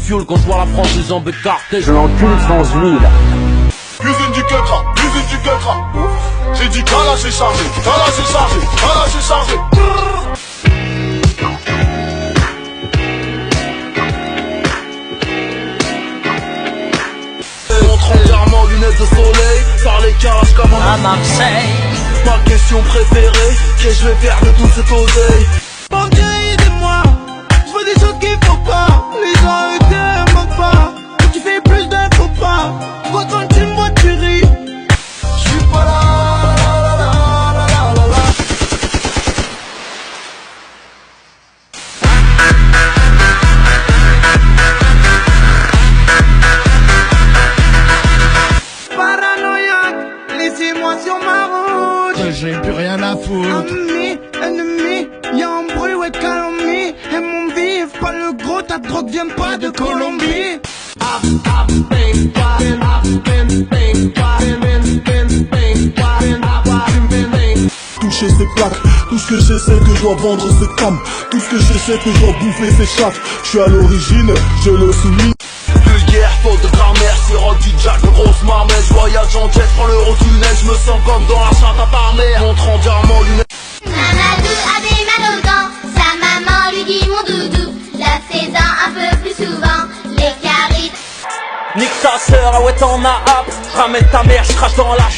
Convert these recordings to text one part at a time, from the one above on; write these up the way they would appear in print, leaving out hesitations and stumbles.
fioul quand je vois la française en bécarté. Je l'encule sans huile. Usine du Ketra, usine du Ketra. J'ai dit Kala c'est chargé, Kala c'est chargé, Kala c'est chargé. Montre entièrement lunettes de soleil, par les cages comme à Marseille. Ma question préférée, qu'est-ce que je vais faire de tout cet oseille? Bon Dieu aidez-moi, je vois des choses qu'il faut pas. Les gens eux t'aiment pas, tu fais plus d'un faux pas. Moi quand tu me vois tu ris, je suis pas là. Paranoïaque, laissez-moi sur ma route. J'ai plus rien à foutre. Ennemi, y'a un bruit, ouais, calomnie. Et mon vif, pas le gros, ta drogue vient pas de Colombie. Toucher ces plaques, tout ce que je sais c'est que je dois vendre ces cams. Tout ce que je sais c'est que je dois bouffer ces chattes. Je suis à l'origine, je le souligne. Vulgaire, faute de grammaire, sirop du jack, de grosse marmette. Voyage en jet, prends l'Eurotunnel, je me sens comme dans la charte à Parmer. Montre entièrement lunettes. Mamadou a des mal aux dents, sa maman lui dit mon doudou. Lave ses dents un peu plus souvent, les caries. Nique ta sœur, ah ouais t'en as hâte. Ramène ta mère, je crache dans la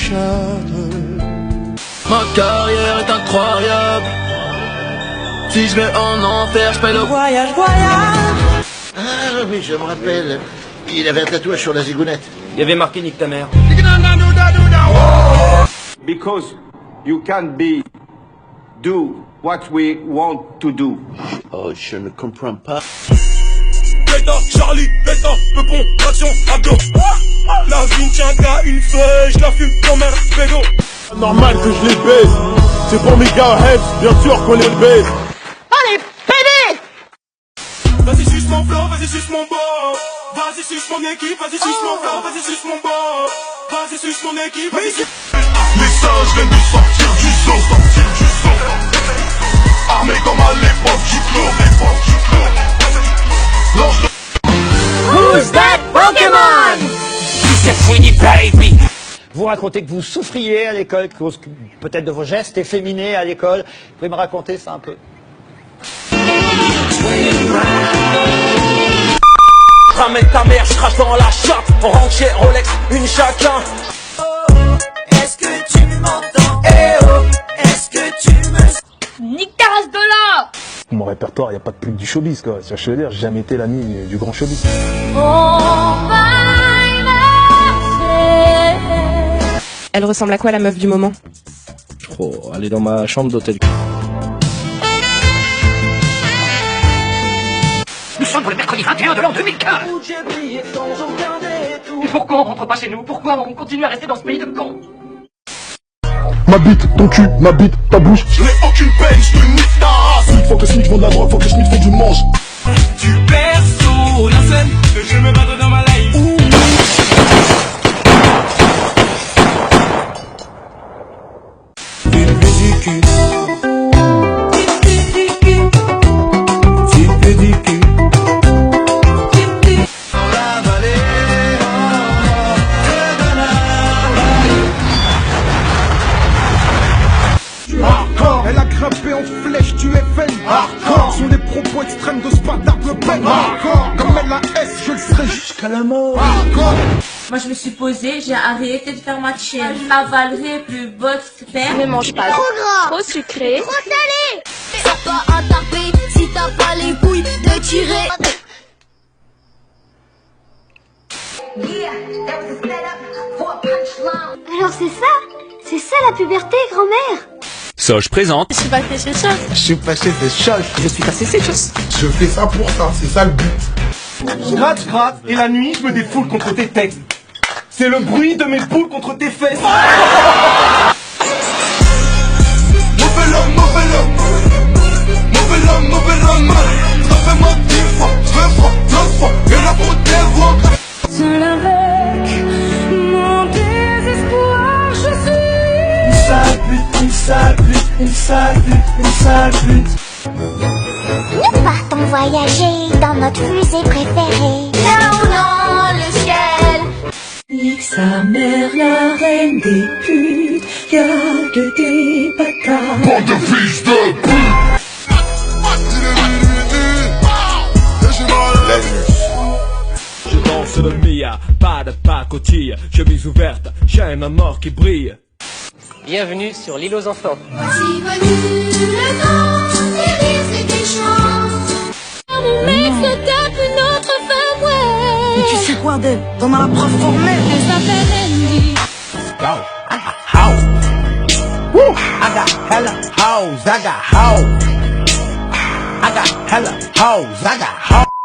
Ma carrière est incroyable. Si je vais en enfer, je paye le Voyage. Ah oui, je me rappelle. Il avait un tatouage sur la zigounette. Il y avait marqué nique ta mère. Because you can't do what we want to do. Oh, je ne comprends pas. Beta, Charlie, Beta, Peupon, action, abdos. La vie tient qu'à une feuille, je la fume comme un pédo. Normal que je les baise. C'est pour mes gars heads, bien sûr qu'on les baise. Allez, pédé! Vas-y suce mon flow, vas-y suce mon beau. Vas-y suce mon équipe, vas-y suce mon flow, vas-y suce mon beau. Vas-y suce mon équipe, vas-y suce. Les singes viennent de sortir du zoo, Armés comme à l'époque du clos, Who's that Pokémon? C'est fini baby. Vous racontez que vous souffriez à l'école, peut-être de vos gestes efféminés à l'école. Vous pouvez me raconter ça un peu? Ramène ta mère, je crache dans la chatte. On rentre chez Rolex, une chacun. Oh, est-ce que tu m'entends? Eh oh, est-ce que tu me... Nique ta race de là! Mon répertoire, il n'y a pas de pub du showbiz, quoi. Je veux dire, j'ai jamais été l'ami du grand showbiz. Elle ressemble à quoi la meuf du moment? Oh, elle est dans ma chambre d'hôtel. Nous sommes le mercredi 21 de l'an 2015. Et pourquoi on rentre pas chez nous? Pourquoi on continue à rester dans ce pays de cons? Ma bite, ton cul, ma bite, ta bouche. Je n'ai aucune peine, je te nique ta race. Faut que Smith vende de la drogue, faut que Smith faut que je mange. Du perso, la scène que je me bats dans ma life. Elle a grimpé en flèche du FN. Hardcore sont des propos extrêmes de Spartak Le Pen. Hardcore comme elle la S, je le serai jusqu'à la mort. Hardcore. Moi je me suis posée, j'ai arrêté de faire ma chienne. Avalerai plus votre père. Ne mange pas trop gras, Trop sucré. trop salé. T'as pas à taper si t'as pas les couilles de tirer. Alors c'est ça la puberté, grand-mère. Soch présente. Je suis passé chez Soch. Je suis passé de choc. Je suis passé ces choses. Je fais ça pour ça, c'est ça le but. Je gratte, et la nuit, je me défoule contre tes textes. C'est le bruit de mes poules contre tes fesses. Mauvais homme, mauvais homme. Mauvais homme, mauvais homme. Refais-moi 10 fois, 20 fois, 9 fois. Et la faute des voix. Seul avec mon désespoir, je suis une sale pute, une sale pute, une sale pute, une sale pute. Nous partons voyager dans notre fusée préférée. Sa mère, la reine des putes, y'a que des bâtards. Bande de fils de pute. Je danse le Mia, pas de pacotille, chemise ouverte, chaîne à mort qui brille. Bienvenue sur l'île aux enfants. Voici venu le temps des rires et des chants. Mon mec se tape une autre femme, ouais. Mais tu sais quoi d'elle? T'en as la preuve formelle. Elle s'appelle Andy. Yo, I got hoes. Woo! I got hella hoes. I got hoes. I got hella hoes. I got hoes.